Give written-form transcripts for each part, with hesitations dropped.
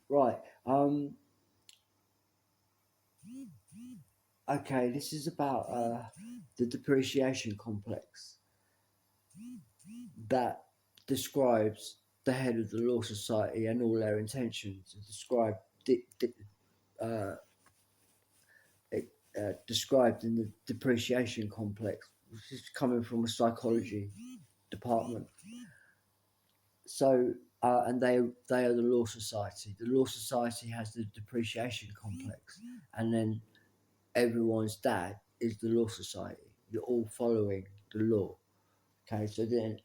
Right. Okay. This is about the depreciation complex that describes the head of the Law Society and all their intentions. It's uh, it, described in the depreciation complex, which is coming from a psychology department. So, and they are the Law Society. The Law Society has the depreciation complex, and then everyone's dad is the Law Society. You're all following the law. Okay, so then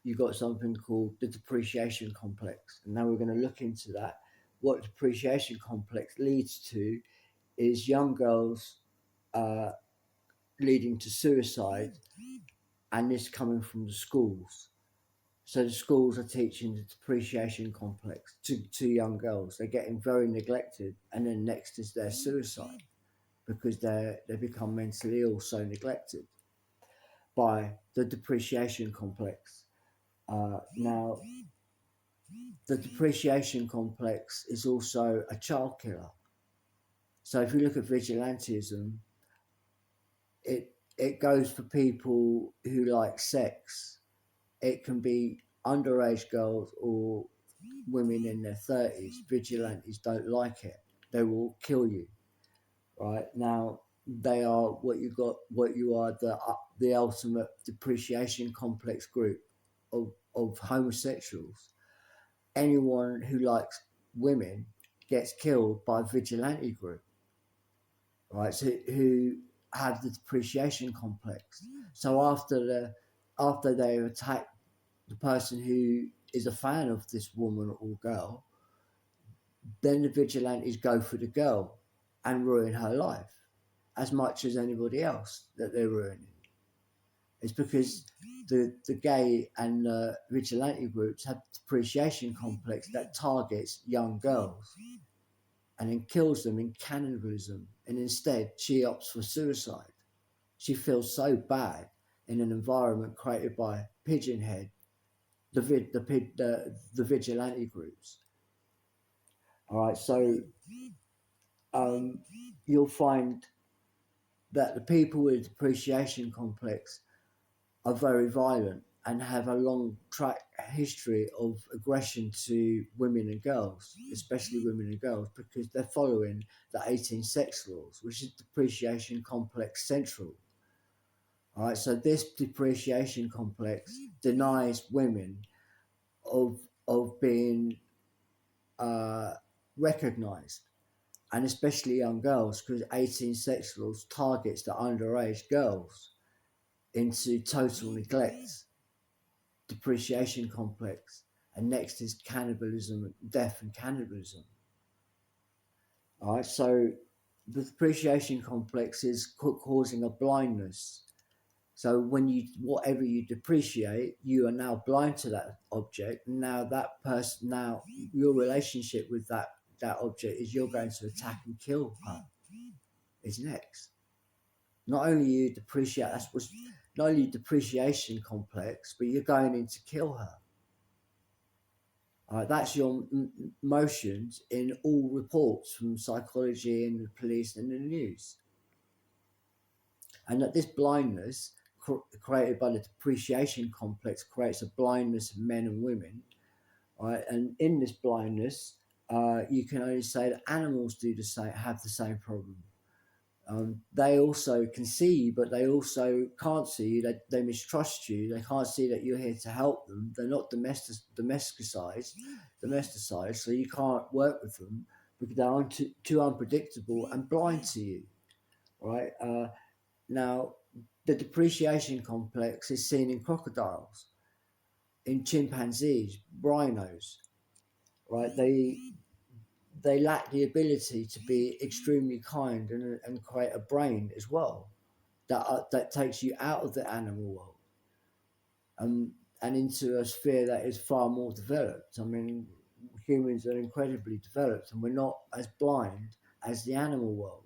you got something called the depreciation complex, and now we're going to look into that. What depreciation complex leads to is young girls uh, leading to suicide, and this coming from the schools. So the schools are teaching the depreciation complex to young girls. They're getting very neglected, and then next is their suicide because they become mentally ill, so neglected by the depreciation complex. Now, the depreciation complex is also a child killer. So if you look at vigilantism, it goes for people who like sex. It can be underage girls or women in their 30s. Vigilantes don't like it. They will kill you. Right now, they are what you are the ultimate depreciation complex group of homosexuals. Anyone who likes women gets killed by a vigilante group, right? So who have the depreciation complex. So after they attack the person who is a fan of this woman or girl, then the vigilantes go for the girl and ruin her life as much as anybody else that they're ruining. It's because the gay and vigilante groups have depreciation complex that targets young girls and then kills them in cannibalism. And instead, she opts for suicide. She feels so bad in an environment created by Pigeonhead, the vigilante groups. All right, so um, you'll find that the people with depreciation complex are very violent and have a long track history of aggression to women and girls, especially women and girls, because they're following the 18 sex laws, which is depreciation complex central. All right, so this depreciation complex denies women of being uh, recognized, and especially young girls, because 18 sex laws targets the underage girls into total neglect, depreciation complex, and next is cannibalism, death and cannibalism. All right, so the depreciation complex is causing a blindness. So when you whatever you depreciate, you are now blind to that object. Now that person, now your relationship with that object is you're going to attack and kill her. Is next. Not only you depreciate, that's what's not only depreciation complex, but you're going in to kill her. That's your motions in all reports from psychology and the police and the news. And that this blindness created by the depreciation complex creates a blindness of men and women. Right? And in this blindness, you can only say that animals do the same, have the same problem. They also can see you, but they also can't see you. They mistrust you. They can't see that you're here to help them. They're not domesticized, so you can't work with them because they're too unpredictable and blind to you. Right now, the depreciation complex is seen in crocodiles, in chimpanzees, rhinos. Right, they lack the ability to be extremely kind and create a brain as well that takes you out of the animal world and into a sphere that is far more developed. I mean, humans are incredibly developed and we're not as blind as the animal world.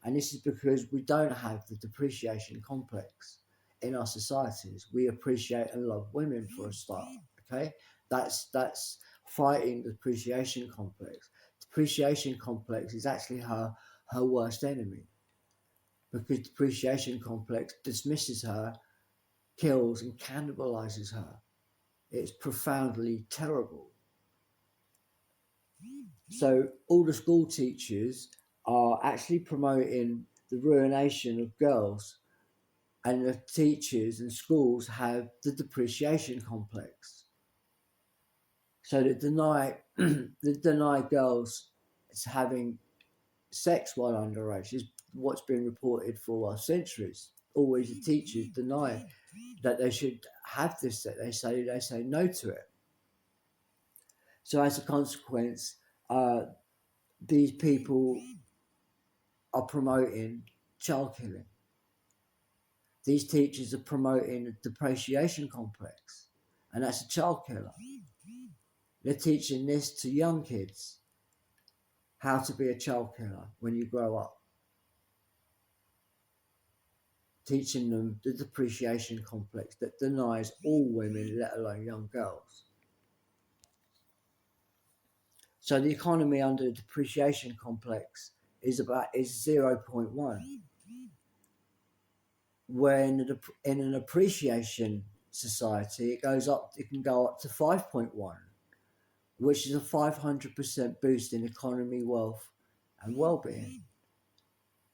And this is because we don't have the depreciation complex in our societies. We appreciate and love women for a start. Okay, that's fighting the depreciation complex. Depreciation complex is actually her worst enemy, because depreciation complex dismisses her, kills and cannibalizes her. It's profoundly terrible. So all the school teachers are actually promoting the ruination of girls, and the teachers and schools have the depreciation complex. So they deny girls having sex while underage is what's been reported for centuries. Always the teachers deny that they should have this. That they say no to it. So as a consequence, these people are promoting child killing. These teachers are promoting a depreciation complex, and that's a child killer. They're teaching this to young kids, how to be a child killer when you grow up. Teaching them the depreciation complex that denies all women, let alone young girls. So the economy under the depreciation complex is 0.1. When in an appreciation society, it can go up to 5.1, which is a 500% boost in economy, wealth, and well-being,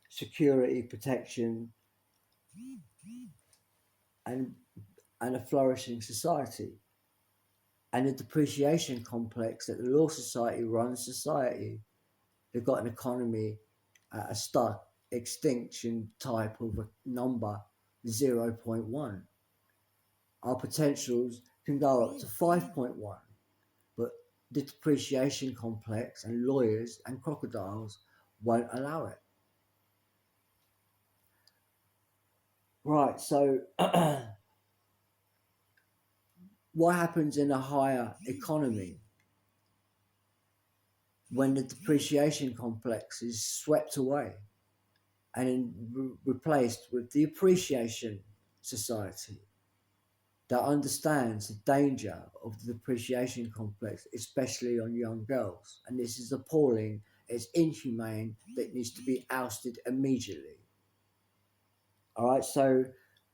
security, protection, and a flourishing society. And the depreciation complex that the Law Society runs society, they've got an economy at a stuck extinction type of a number, 0.1. Our potentials can go up to 5.1, but the depreciation complex and lawyers and crocodiles won't allow it. Right, so what happens in a higher economy when the depreciation complex is swept away and replaced with the appreciation society that understands the danger of the depreciation complex, especially on young girls? And this is appalling, it's inhumane, that needs to be ousted immediately. All right, so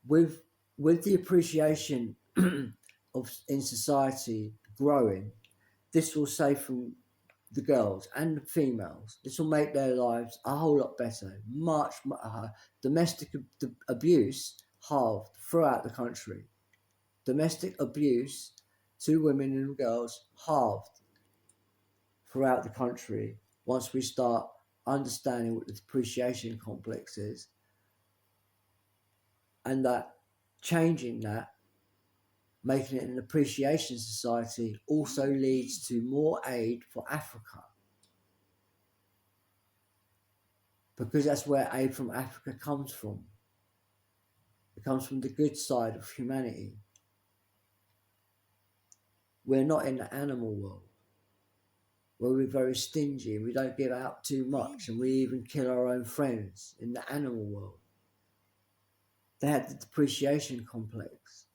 with the appreciation of in society growing, this will save from the girls and the females. This will make their lives a whole lot better. Much domestic abuse halved throughout the country. Domestic abuse to women and girls halved throughout the country once we start understanding what the depreciation complex is, and that changing that, making it an appreciation society, also leads to more aid for Africa, because that's where aid from Africa comes from. It comes from the good side of humanity. We're not in the animal world, where we're very stingy and we don't give out too much, and we even kill our own friends. In the animal world, they have the depreciation complex.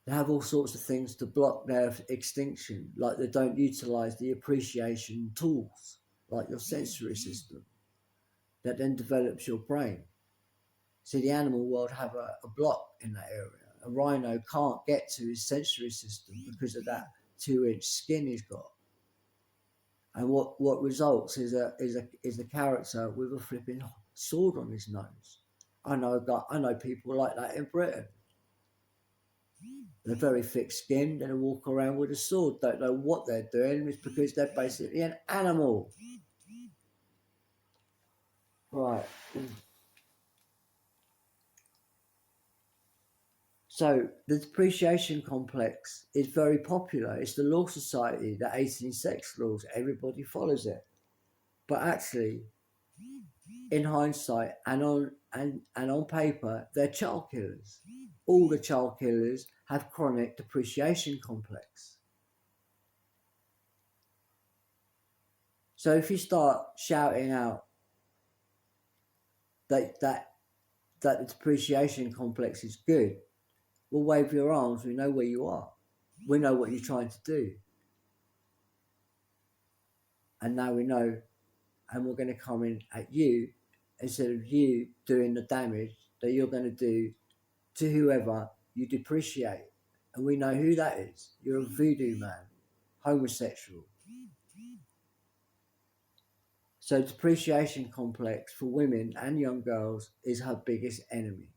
They have all sorts of things to block their extinction, like they don't utilize the appreciation tools, like your sensory system, that then develops your brain. See, the animal world have a block in that area. A rhino can't get to his sensory system because of that 2-inch skin he's got. And what results is a character with a flipping sword on his nose. I know people like that in Britain. They're very thick-skinned and they walk around with a sword. Don't know what they're doing. It's because they're basically an animal. Right. So the depreciation complex is very popular. It's the Law Society, the 18 sex laws. Everybody follows it. But actually, in hindsight and on paper, they're child killers. All the child killers have chronic depreciation complex. So if you start shouting out that the depreciation complex is good, we'll wave your arms. We know where you are. We know what you're trying to do. and now we know, and we're going to come in at you instead of you doing the damage that you're going to do to whoever you depreciate. And we know who that is. You're a voodoo man, homosexual. So depreciation complex for women and young girls is her biggest enemy.